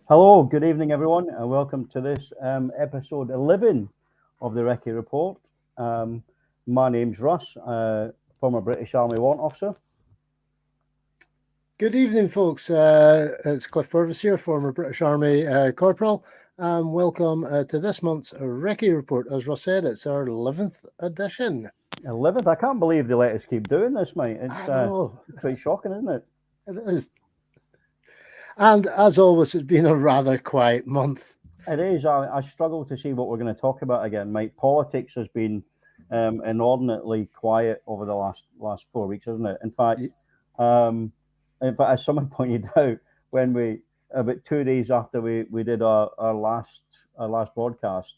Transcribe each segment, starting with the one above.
Hello, good evening, everyone, and welcome to this episode 11 of the Recce Report. My name's Russ, former British Army Warrant Officer. Good evening, folks. It's Cliff Purvis here, former British Army Corporal. Welcome to this month's Recce Report. As Russ said, it's our 11th edition. 11th? I can't believe they let us keep doing this, mate. It's quite shocking, isn't it? It is. And as always, it's been a rather quiet month. It is. I struggle to see what we're going to talk about again, mate. Politics has been inordinately quiet over the last 4 weeks, hasn't it? In fact, but as someone pointed out, when we about 2 days after we did our last broadcast,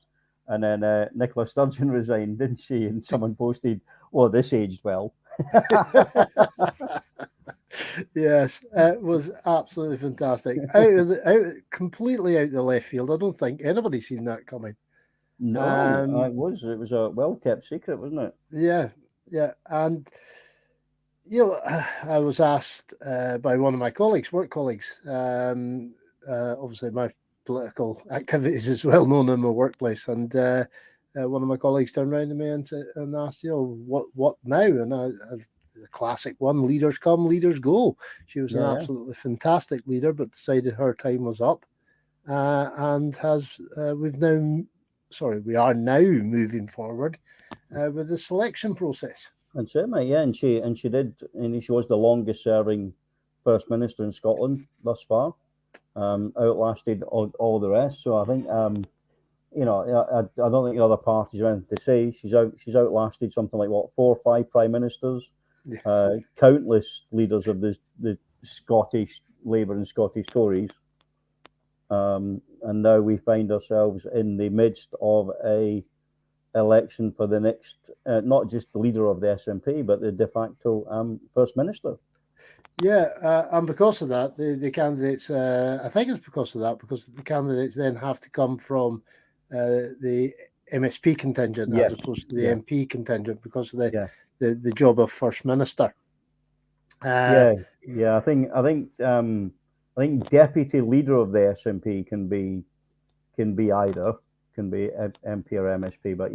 and then Nicola Sturgeon resigned, didn't she? And someone posted, "Well, this aged well." Yes, it was absolutely fantastic. Completely out the left field. I don't think anybody's seen that coming. No, it was a well-kept secret, wasn't it? Yeah, and I was asked by one of my work colleagues. Obviously, my political activities is well known in my workplace, and one of my colleagues turned around to me and asked, what now? And the classic one: leaders come, leaders go. She was an absolutely fantastic leader, but decided her time was up, and we are now moving forward with the selection process. That's it, mate. Yeah, and she was the longest serving First Minister in Scotland thus far, outlasted all the rest. So I think I don't think the other parties have anything to say. She's outlasted something like 4 or 5 prime ministers, countless leaders of the Scottish Labour and Scottish Tories, and now we find ourselves in the midst of a election for the next, not just the leader of the SNP, but the de facto First Minister. Yeah, and because of that, the candidates, I think it's because of that, because the candidates then have to come from the MSP contingent as opposed to the MP contingent because of the job of First Minister. I think deputy leader of the SNP can be either. Can be MP or MSP, but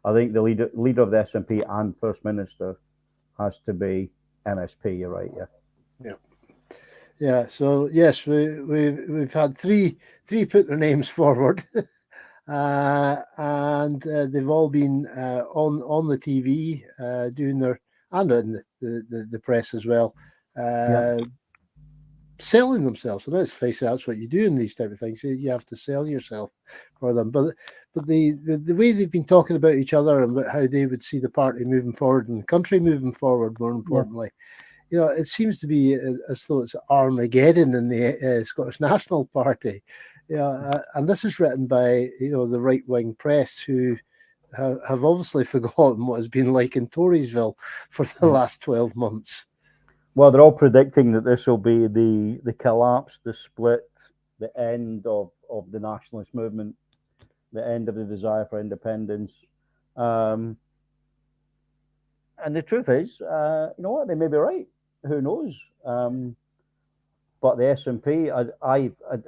I think the leader of the SNP and First Minister has to be MSP. You're right, yeah. So yes, we've had three put their names forward, and they've all been on the TV doing their, and in the press as well, selling themselves. And let's face it, that's what you do in these type of things. You have to sell yourself for them. But the way they've been talking about each other and about how they would see the party moving forward and the country moving forward, more importantly, it seems to be as though it's Armageddon in the Scottish National Party. And this is written by the right wing press, who have obviously forgotten what has been like in Toryville for the last 12 months. Well, they're all predicting that this will be the collapse, the split, the end of the nationalist movement, the end of the desire for independence. And the truth is, you know what, they may be right. Who knows? But the SNP,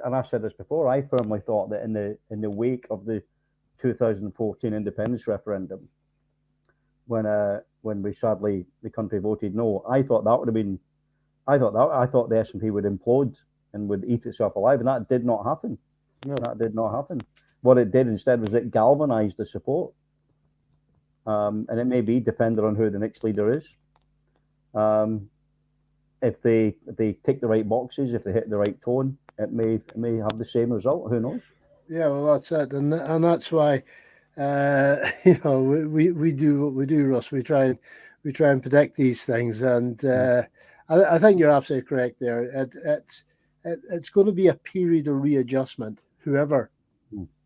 and I've said this before, I firmly thought that in the wake of the 2014 independence referendum, when we sadly the country voted no, I thought that would have been, I thought the SNP would implode and would eat itself alive, and that did not happen. No. That did not happen. What it did instead was it galvanized the support, and it may be dependent on who the next leader is. If they tick the right boxes, if they hit the right tone, it may have the same result. Who knows? Yeah, well, that's it, and that's why we do what we do, Russ. We try and predict these things, and I think you're absolutely correct there. It's going to be a period of readjustment, whoever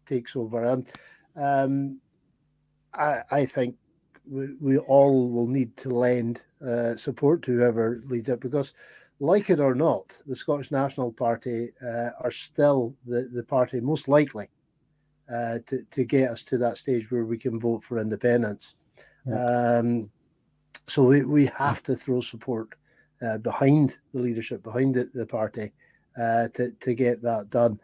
takes over, and I think we all will need to lend support to whoever leads it, because, like it or not, the Scottish National Party are still the party most likely to get us to that stage where we can vote for independence. Yeah. So we have to throw support behind the leadership, behind the party, to get that done.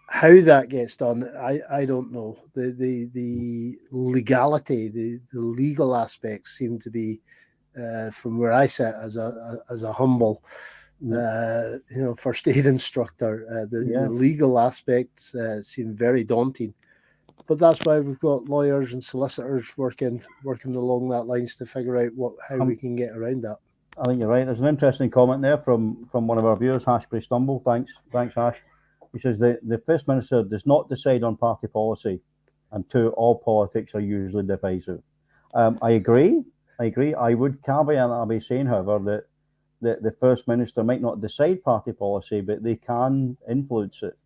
How that gets done, I don't know. The legality, the legal aspects seem to be, from where I sit as a humble, first aid instructor, the legal aspects seem very daunting. But that's why we've got lawyers and solicitors working along that lines to figure out how we can get around that. I think you're right. There's an interesting comment there from one of our viewers, Hashbury Stumble. Thanks, Hash. He says the First Minister does not decide on party policy, and two, all politics are usually divisive. I agree. I would caveat that by saying, however, that the First Minister might not decide party policy, but they can influence it.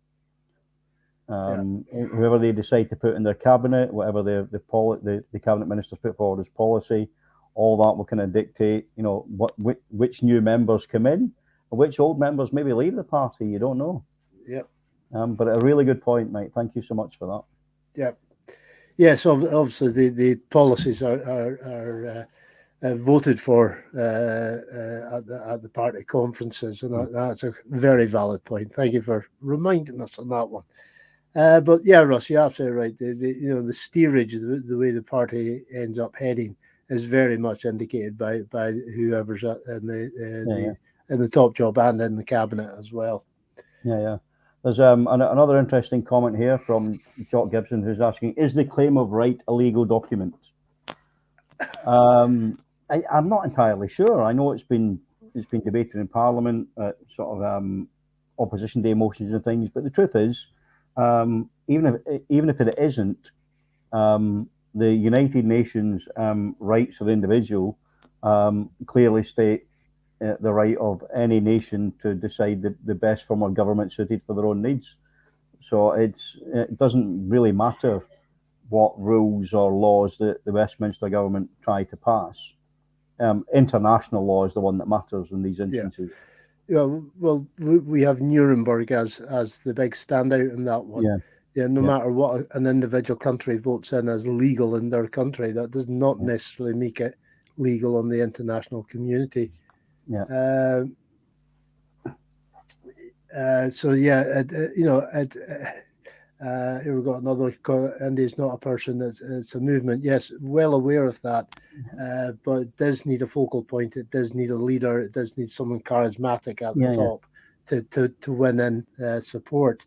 Whoever they decide to put in their cabinet, whatever the cabinet ministers put forward as policy, all that will kind of dictate, which new members come in, or which old members maybe leave the party. You don't know. Yep. But a really good point, mate. Thank you so much for that. Yep. Yeah. So obviously the policies are voted for at the party conferences, and that's a very valid point. Thank you for reminding us on that one. But yeah, Russ, you're absolutely right. The steerage, the way the party ends up heading, is very much indicated by whoever's in the top job and in the cabinet as well. Yeah. There's another interesting comment here from Jock Gibson, who's asking, "Is the claim of right a legal document?" I'm not entirely sure. I know it's been debated in Parliament, sort of opposition day motions and things. But the truth is, even if it isn't, the United Nations rights of the individual clearly state the right of any nation to decide the best form of government suited for their own needs. So it doesn't really matter what rules or laws that the Westminster government try to pass. International law is the one that matters in these instances. Yeah, well, we have Nuremberg as the big standout in that one. Yeah, no matter what an individual country votes in as legal in their country, that does not necessarily make it legal on the international community. Yeah. So yeah, here we've got another. India's not a person; it's a movement. Yes, well aware of that, but it does need a focal point. It does need a leader. It does need someone charismatic at the top to win in support.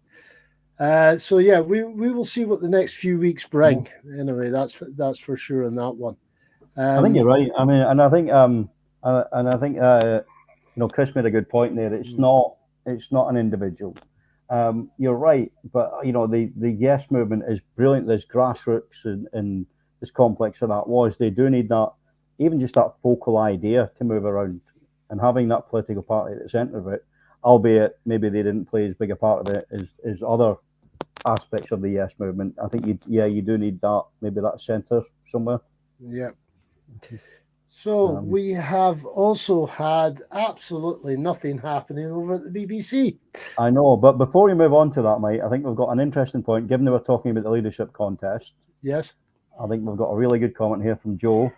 So yeah, we will see what the next few weeks bring. Anyway, that's for sure on that one. I think you're right. I mean, and I think Chris made a good point there. It's not an individual. You're right, but the Yes movement is brilliant. There's grassroots and as complex as that was, they do need that, even just that focal idea to move around, and having that political party at the centre of it, albeit maybe they didn't play as big a part of it as other aspects of the Yes movement. I think you do need that, maybe that centre somewhere. Yeah. So we have also had absolutely nothing happening over at the BBC. I know, but before we move on to that, mate, I think we've got an interesting point, given that we're talking about the leadership contest. Yes. I think we've got a really good comment here from Joe,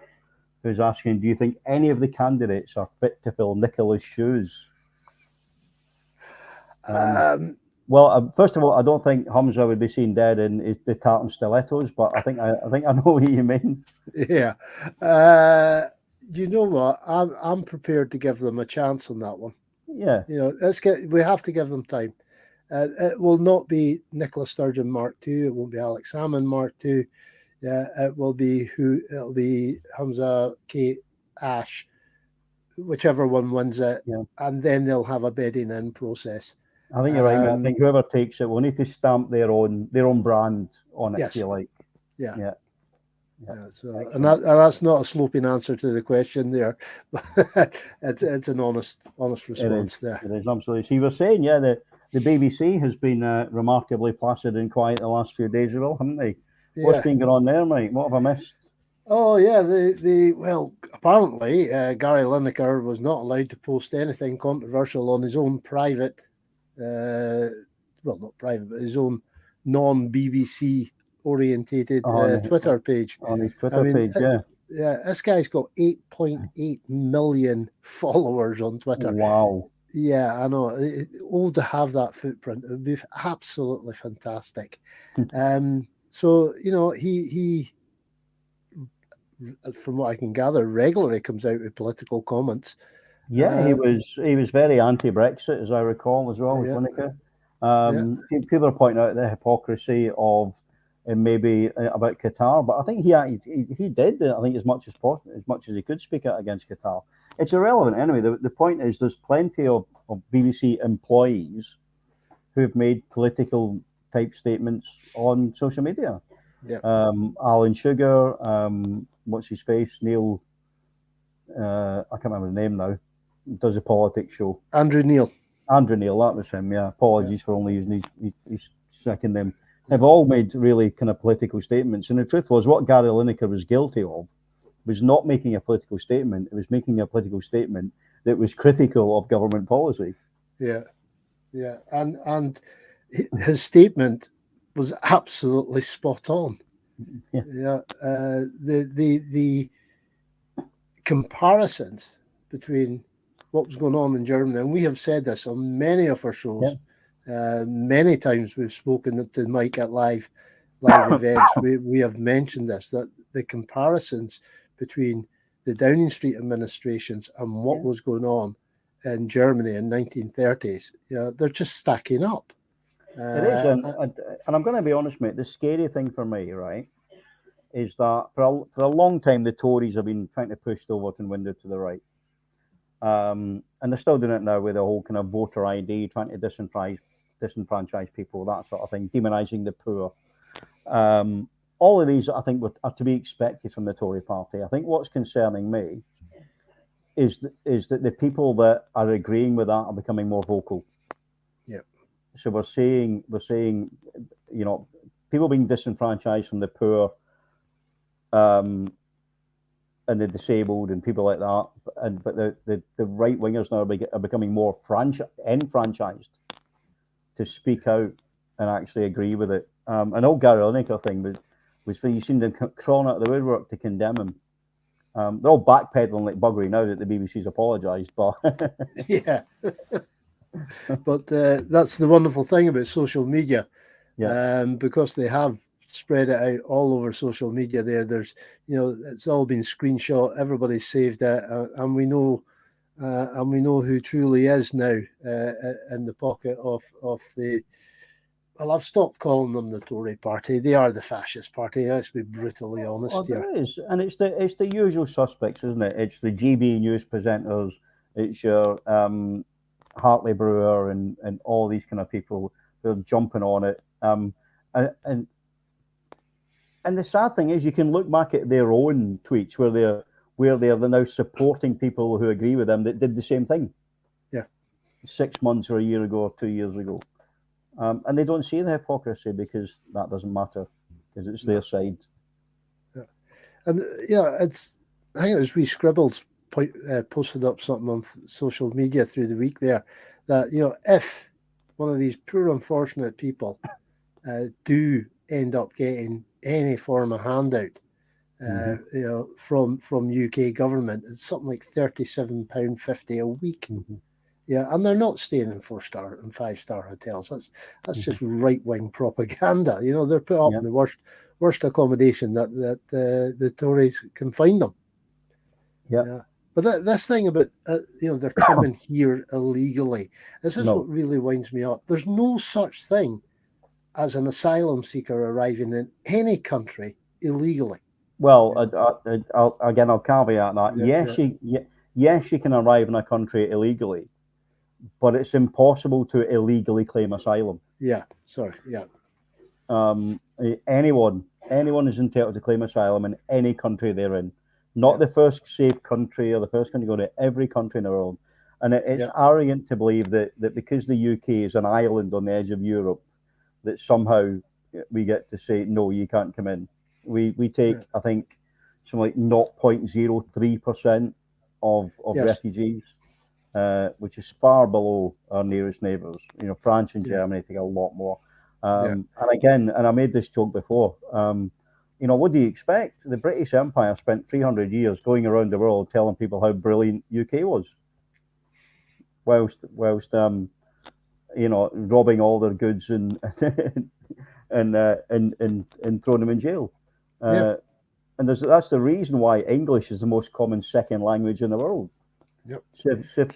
who's asking, do you think any of the candidates are fit to fill Nicola's shoes? Well, first of all, I don't think Hamza would be seen dead in the tartan stilettos, but I think I know what you mean. Yeah. You know what? I'm prepared to give them a chance on that one. Yeah. We have to give them time. It will not be Nicola Sturgeon Mark II. It won't be Alex Salmond Mark II. It'll be Hamza K. Ash, whichever one wins it, and then they'll have a bidding in process. I think you're right, mate. I think whoever takes it will need to stamp their own brand on it, if you like. Yeah. So, and that's not a sloping answer to the question there, but it's an honest response there. It is absolutely. So you were saying, the BBC has been remarkably placid and quiet the last few days as well, haven't they? Yeah. What's been going on there, mate? What have I missed? Oh yeah, well, apparently Gary Lineker was not allowed to post anything controversial on his own private, not private, but his own non-BBC orientated on Twitter page. on his I Twitter mean, page. Yeah. this guy's got 8.8 million followers on Twitter. Wow. Yeah, I know. All to have that footprint, it would be absolutely fantastic. So he, from what I can gather, regularly comes out with political comments. Yeah, he was very anti-Brexit, as I recall, as well as Lineker. People are pointing out the hypocrisy of maybe about Qatar, but I think he did, I think, as much as possible, as much as he could speak out against Qatar. It's irrelevant anyway. The point is, there's plenty of BBC employees who have made political type statements on social media. Yeah. Alan Sugar, what's his face? Neil, I can't remember the name now. Does a politics show. Andrew Neil, that was him. Yeah. Apologies for only using his second name. They've all made really kind of political statements, and the truth was, what Gary Lineker was guilty of was not making a political statement. It was making a political statement that was critical of government policy. Yeah, and his statement was absolutely spot on. Yeah, the comparisons between what was going on in Germany, and we have said this on many of our shows. Many times we've spoken to Mike at live events. We have mentioned this, that the comparisons between the Downing Street administrations and what was going on in Germany in 1930s, they're just stacking up. It is, and I'm going to be honest, mate. The scary thing for me, right, is that for a long time the Tories have been trying to push the Overton window to the right, and they're still doing it now with the whole kind of voter ID, trying to disenfranchise people, that sort of thing, demonising the poor. All of these, I think, are to be expected from the Tory party. I think what's concerning me is that the people that are agreeing with that are becoming more vocal. Yeah. So we're seeing, people being disenfranchised from the poor, and the disabled and people like that. But the right wingers now are becoming more enfranchised to speak out and actually agree with it. An old Gary Lineker thing was you seen them crawling out of the woodwork to condemn him. They're all backpedaling like buggery now that the BBC's apologised, but yeah. But that's the wonderful thing about social media, because they have spread it out all over social media. There's it's all been screenshot. Everybody's saved it, and we know who truly is now in the pocket of the. Well, I've stopped calling them the Tory party. They are the fascist party. Let's be brutally honest here. There is, and it's the usual suspects, isn't it? It's the GB news presenters. It's your Hartley Brewer and all these kind of people who are jumping on it. And the sad thing is, you can look back at their own tweets where they're now supporting people who agree with them that did the same thing. Yeah. 6 months or a year ago or 2 years ago. And they don't see the hypocrisy because that doesn't matter, because it's their side. Yeah. And I think it was Scribbles posted up something on social media through the week there that, if one of these poor unfortunate people do end up getting any form of handout, from UK government, it's something like £37.50 a week. Mm-hmm. Yeah, and they're not staying in 4-star and 5-star hotels. That's just right-wing propaganda. They're put up in the worst accommodation that the Tories can find them. Yeah. But this thing about they're coming here illegally. This is what really winds me up. There's no such thing as an asylum seeker arriving in any country illegally. Well, I'll caveat that. Yes, you can arrive in a country illegally, but it's impossible to illegally claim asylum. Yeah, sorry, yeah. Anyone is entitled to claim asylum in any country they're in. Not the first safe country or the first country to go to, every country in the world. And it's arrogant to believe that because the UK is an island on the edge of Europe, that somehow we get to say, no, you can't come in. We take, I think, something like 0.03% of refugees, which is far below our nearest neighbours. France and Germany take a lot more. And again, and I made this joke before. What do you expect? The British Empire spent 300 years going around the world telling people how brilliant UK was, whilst robbing all their goods and and throwing them in jail. And that's the reason why English is the most common second language in the world. Yep. So if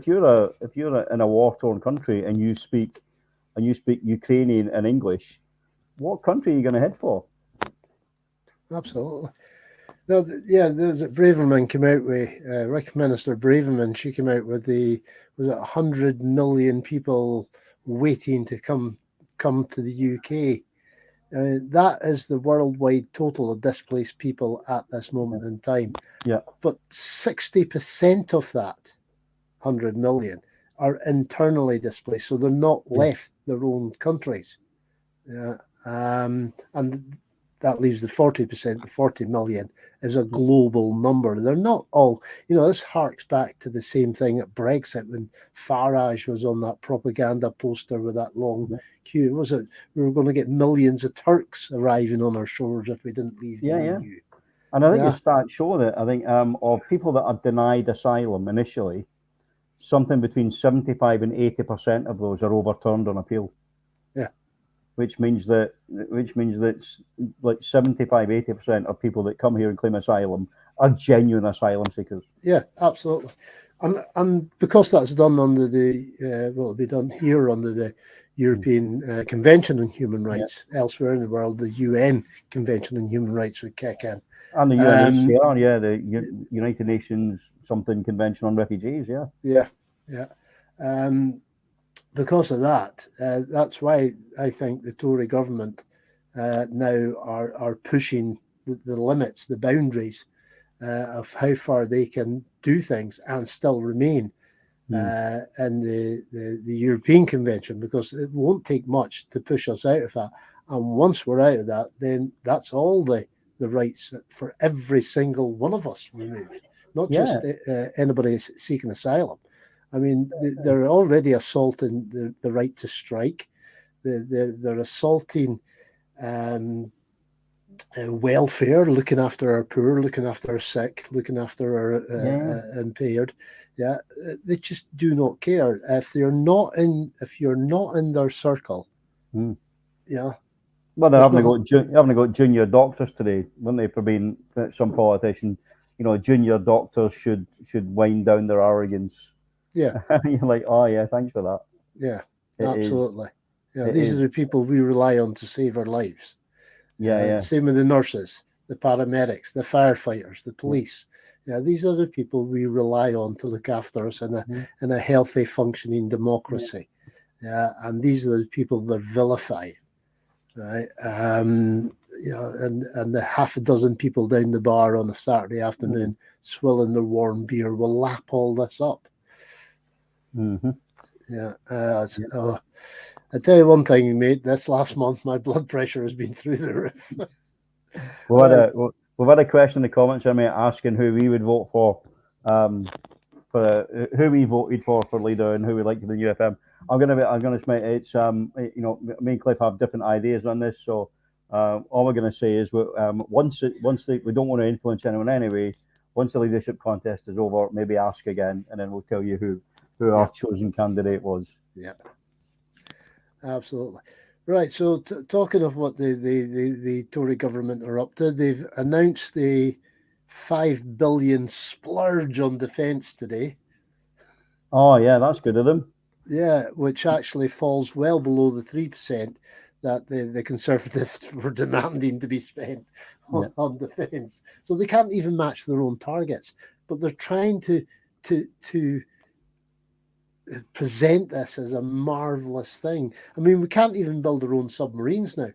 you're in a war-torn country and you speak Ukrainian and English, what country are you going to head for? Absolutely. No, there's a Braverman came out with Reich Minister Braverman. She came out with was it 100 million people waiting to come to the UK. That is the worldwide total of displaced people at this moment in time. Yeah. But 60% of that 100 million are internally displaced, so they're not left their own countries. Yeah. And that leaves the 40%, the 40 million is a global number. They're not all, this harks back to the same thing at Brexit when Farage was on that propaganda poster with that long queue. Was it we were going to get millions of Turks arriving on our shores if we didn't leave the EU? And I think the stats show that, I think, of people that are denied asylum initially, something between 75 and 80% of those are overturned on appeal. Which means that like 75, 80% of people that come here and claim asylum are genuine asylum seekers. Yeah, absolutely. And because that's done under it'll be done here under the European Convention on Human Rights. Elsewhere in the world, the UN Convention on Human Rights would kick in. And the UNHCR, the United Nations something Convention on Refugees, Because of that, that's why I think the Tory government now are pushing the limits, the boundaries of how far they can do things and still remain in the European Convention, because it won't take much to push us out of that. And once we're out of that, then that's all the rights for every single one of us removed, not just anybody seeking asylum. I mean, they're already assaulting the right to strike. They're assaulting welfare, looking after our poor, looking after our sick, looking after our impaired. Yeah, they just do not care if you're not in their circle. Yeah. Well, they're having got junior doctors today, weren't they? For being some politician, junior doctors should wind down their arrogance. Yeah. You're like, oh yeah, thanks for that. Yeah, absolutely. These are the people we rely on to save our lives. Same with the nurses, the paramedics, the firefighters, the police. These are the people we rely on to look after us in a healthy, functioning democracy. And these are the people that vilify. Right. And the half a dozen people down the bar on a Saturday afternoon swilling their warm beer will lap all this up. I tell you one thing, mate. This last month, my blood pressure has been through the roof. We've had a question in the comments, asking who we would vote for who we voted for leader and who we liked in the UFM. I'm gonna say it's me and Cliff have different ideas on this, so all we're gonna say is we don't want to influence anyone anyway. Once the leadership contest is over, maybe ask again, and then we'll tell you who our chosen candidate was. Yeah, absolutely. Right. So talking of what the Tory government are up to, they've announced the $5 billion splurge on defence today. Oh yeah, that's good of them. Yeah, which actually falls well below the 3% that the Conservatives were demanding to be spent on defence. So they can't even match their own targets, but they're trying to present this as a marvellous thing. I mean, we can't even build our own submarines now.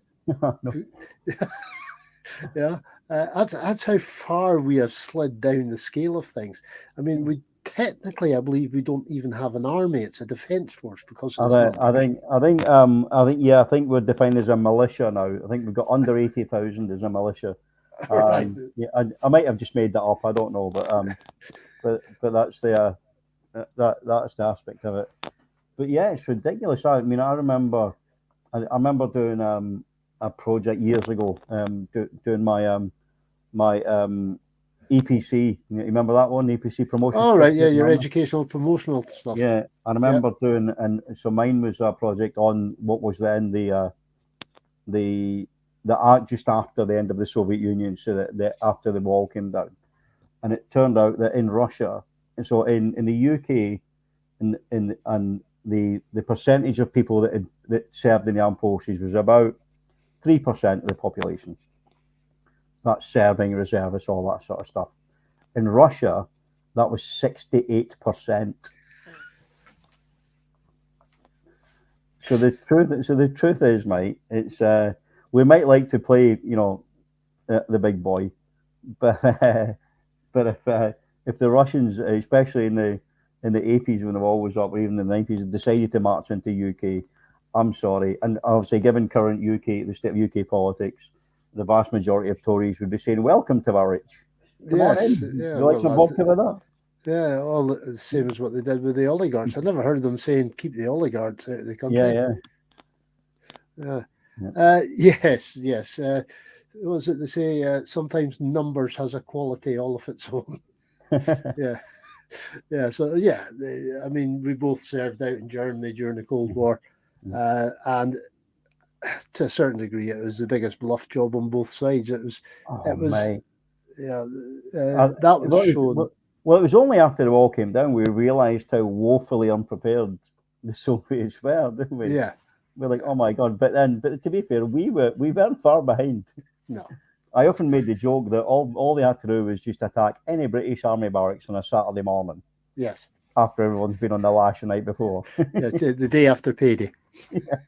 That's how far we have slid down the scale of things. I mean, I believe we don't even have an army. It's a defence force because I think we're defined as a militia now. I think we've got under 80,000 as a militia. Right. I might have just made that up. I don't know, but that's the that's the aspect of it. But yeah, it's ridiculous. I mean, I remember I remember doing a project years ago, doing my EPC. You remember that one, EPC promotion? All right, yeah, your educational promotional stuff. Yeah, I remember doing, and so mine was a project on what was then the just after the end of the Soviet Union, so that after the wall came down, and it turned out that in Russia, and so in the UK, and the percentage of people that served in the armed forces was about 3% of the population. That's serving, reservists, all that sort of stuff. In Russia, that was 68%. So the truth is, mate, it's we might like to play, the big boy, but if the Russians, especially in the 80s when the wall was up, or even in the 90s, decided to march into UK, I'm sorry, and obviously given current the state of UK politics, the vast majority of Tories would be saying, "Welcome to our Rich. Come on in. Yeah, You like some vodka with that?" Yeah, all the same as what they did with the oligarchs. I never heard them saying keep the oligarchs out of the country. Yes. Was it they say sometimes numbers has a quality all of its own? Yeah. So yeah, I mean, we both served out in Germany during the Cold War, and to a certain degree, it was the biggest bluff job on both sides. It was, mate. Yeah, that was shown. Well, it was only after the wall came down we realised how woefully unprepared the Soviets were, didn't we? Yeah. We're like, oh my god! But to be fair, we weren't far behind. No. I often made the joke that all they had to do was just attack any British army barracks on a Saturday morning. Yes. After everyone's been on the lash the night before. Yeah, the day after payday. Yeah.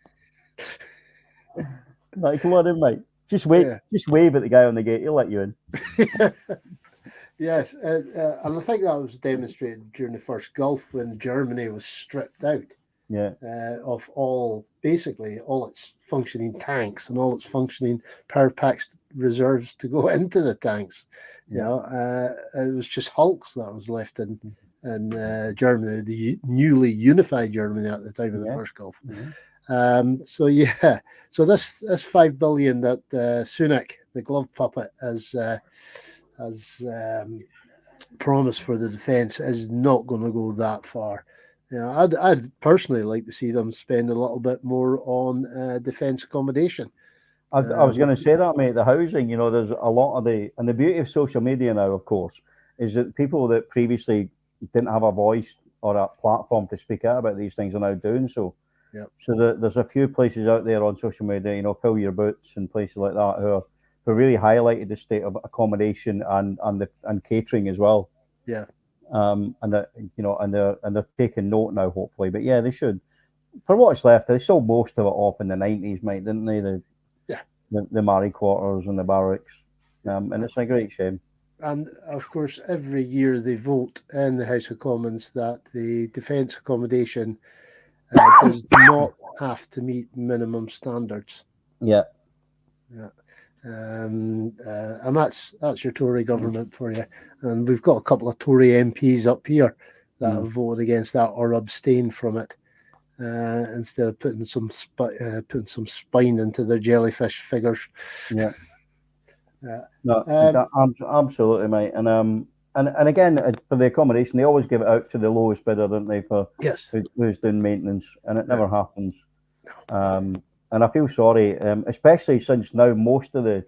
Like, come on in, mate. Just wave at the guy on the gate. He'll let you in. Yes, and I think that was demonstrated during the first Gulf when Germany was stripped out. Yeah. Of basically all its functioning tanks and all its functioning power packs reserves to go into the tanks. It was just hulks that was left in Germany, the newly unified Germany at the time of the first Gulf. So this 5 billion that Sunak, the glove puppet, has promised for the defence is not going to go that far. I'd personally like to see them spend a little bit more on defence accommodation. I was going to say that, mate. The housing, there's a lot of and the beauty of social media now, of course, is that people that previously didn't have a voice or a platform to speak out about these things are now doing so. Yep. So there's a few places out there on social media, Fill Your Boots and places like that, who really highlighted the state of accommodation and catering as well. Yeah. And they're taking note now, hopefully. But yeah, they should. For what's left, they sold most of it off in the 90s, mate, didn't they? The Marrie quarters and the barracks, and it's a great shame. And of course, every year they vote in the House of Commons that the defence accommodation does not have to meet minimum standards. Yeah. And that's your Tory government for you. And we've got a couple of Tory MPs up here that have voted against that or abstained from it, instead of putting some spine into their jellyfish figures. Yeah. Absolutely, mate. And again, for the accommodation, they always give it out to the lowest bidder, don't they? For who's doing maintenance, and it never happens. And I feel sorry, especially since now most of the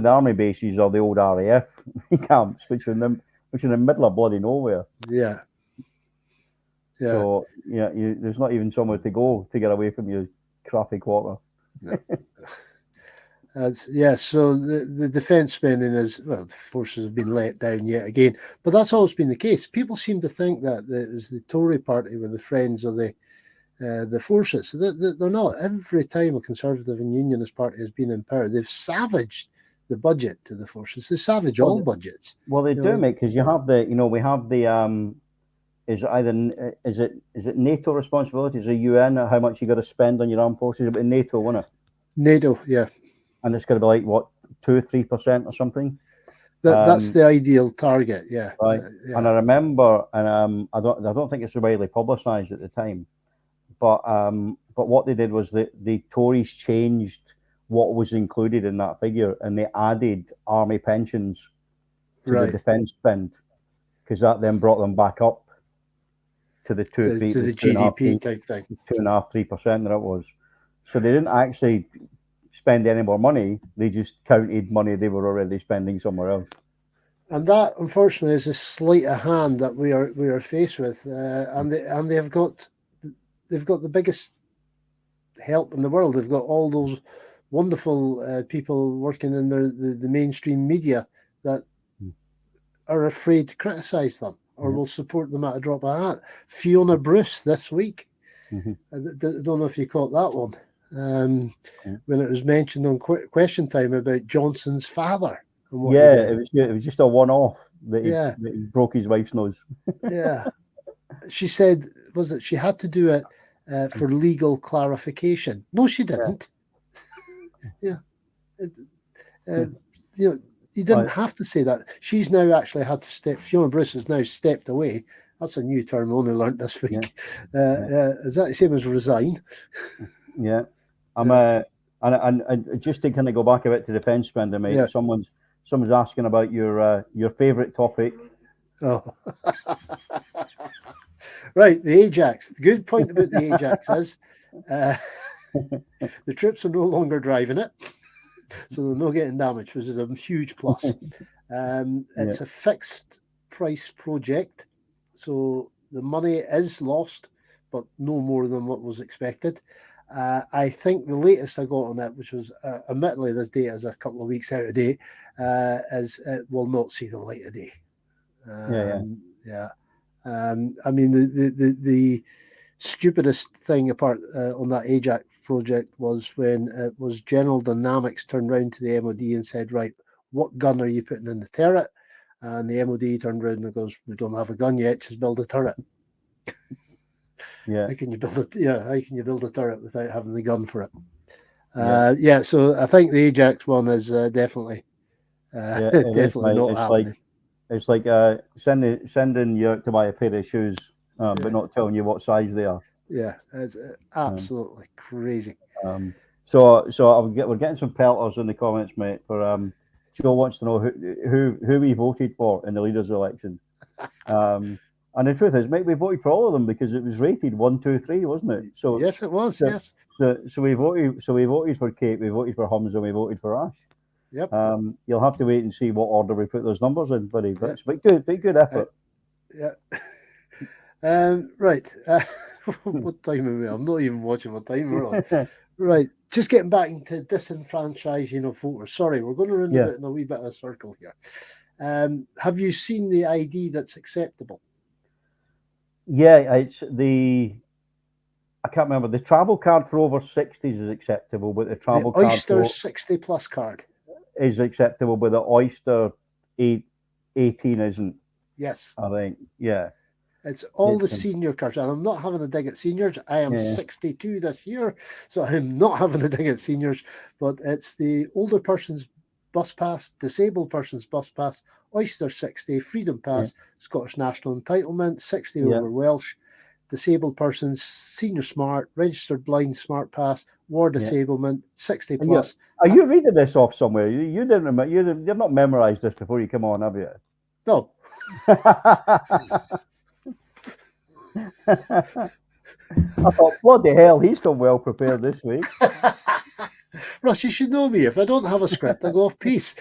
army bases are the old RAF camps, which are in the middle of bloody nowhere. Yeah. So there's not even somewhere to go to get away from your crappy quarter. No. So the defence spending the forces have been let down yet again, but that's always been the case. People seem to think that it was the Tory party were the friends of the forces. They're not. Every time a Conservative and Unionist party has been in power, they've savaged the budget to the forces. They savage all budgets. Well, they do, mate, because you have we have the is it NATO responsibility? Is it UN how much you got to spend on your armed forces? It'll be NATO, won't it? NATO, yeah. And it's going to be like what 2-3% or something. That's the ideal target, yeah. Right. And I remember, and I don't think it's widely publicised at the time, but what they did was the Tories changed what was included in that figure, and they added army pensions to the defence spend, because that then brought them back up to the to the GDP type thing, 2.5-3% that it was. So they didn't actually spend any more money; they just counted money they were already spending somewhere else. And that, unfortunately, is a sleight of hand that we are faced with, and they've got the biggest help in the world. They've got all those wonderful people working in the mainstream media that are afraid to criticise them or will support them at a drop of a hat. Fiona Bruce this week. I don't know if you caught that one. When it was mentioned on Question Time about Johnson's father and what he did. It was just a one-off that he broke his wife's nose. Yeah. She said, she had to do it for legal clarification. No, she didn't. Yeah. You didn't have to say that. She's now actually had to step. Fiona Bruce has now stepped away. That's a new term I only learned this week. Is that the same as resign? Yeah. And just to kind of go back a bit to defence spending, mate. Yeah. Someone's asking about your favourite topic. Oh. Right, the Ajax. The good point about the Ajax is the troops are no longer driving it, so they're not getting damaged, which is a huge plus. It's a fixed price project, so the money is lost, but no more than what was expected. I think the latest I got on it, which was admittedly this data is a couple of weeks out of date, is it will not see the light of day. I mean, the stupidest thing apart on that Ajax project was when it was General Dynamics turned round to the MOD and said, right, what gun are you putting in the turret? And the MOD turned around and goes, we don't have a gun yet, just build a turret. How can you build a turret without having the gun for it? So I think the Ajax one is definitely definitely not happening. It's like sending you out to buy a pair of shoes, but not telling you what size they are. Yeah, it's absolutely crazy. So we're getting some pelters in the comments, mate. For Joe wants to know who we voted for in the leaders' election. And the truth is, mate, we voted for all of them because it was rated 1, 2, 3, wasn't it? So yes, it was. Yes. So we voted. So we voted for Kate. We voted for Humza. We voted for Ash. Yep. You'll have to wait and see what order we put those numbers in, buddy. But it's big good effort. Right. What time are we? I'm not even watching what time we're on. Right. Just getting back into disenfranchising of voters. Sorry, we're going to run a bit in a wee bit of a circle here. Have you seen the ID that's acceptable? Yeah, it's I can't remember. The travel card for over 60s is acceptable, but the travel card Oyster 60+ card is acceptable, but the Oyster 18 isn't. Yes. I think, yeah. It's all the senior cards, and I'm not having a dig at seniors. I am 62 this year, so I'm not having a dig at seniors, but it's the older person's bus pass, disabled person's bus pass, Oyster 60, Freedom Pass, Scottish National Entitlement, 60 over Welsh, disabled person's Senior Smart, Registered Blind Smart Pass, War Disablement, 60 plus. Are you reading this off somewhere? You didn't remember. You've not memorised this before you come on, have you? No. I thought, what the hell? He's come well prepared this week. Russ, you should know me. If I don't have a script, I go off piece.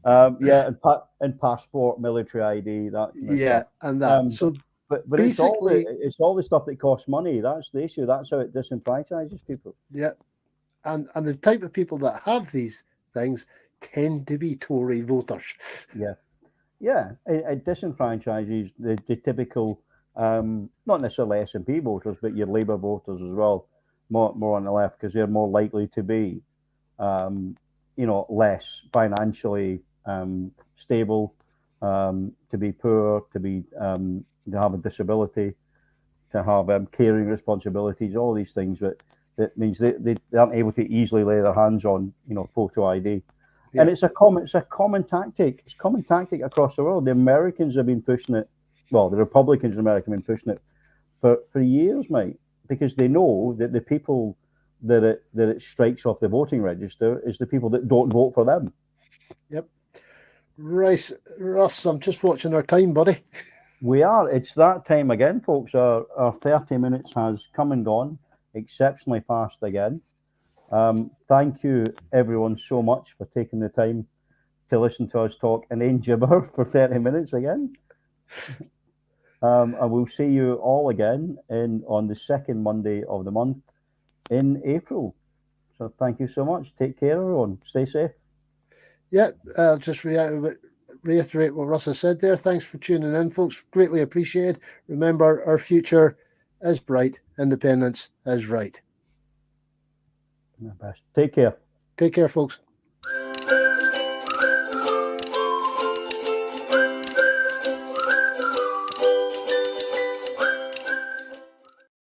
And passport, military ID, that. And that. So, but basically, it's all the stuff that costs money. That's the issue. That's how it disenfranchises people. Yeah, and the type of people that have these things tend to be Tory voters. Yeah, it disenfranchises the typical, not necessarily SNP voters, but your Labour voters as well, more on the left, because they're more likely to be, less financially stable, to be poor, to have a disability, to have caring responsibilities, all these things that means they aren't able to easily lay their hands on, photo ID. Yeah. And it's a common tactic. It's a common tactic across the world. The Americans have been pushing it. Well, the Republicans in America have been pushing it for years, mate, because they know that the people that it strikes off the voting register is the people that don't vote for them. Yep. Russ, I'm just watching our time, buddy. We are. It's that time again, folks. Our 30 minutes has come and gone exceptionally fast again. Thank you, everyone, so much for taking the time to listen to us talk inane gibber for 30 minutes again. And we'll see you all again on the second Monday of the month in April. So thank you so much. Take care, everyone. Stay safe. Yeah, I'll just reiterate what Russ has said there. Thanks for tuning in, folks. Greatly appreciated. Remember, our future is bright. Independence is right. Take care. Take care, folks.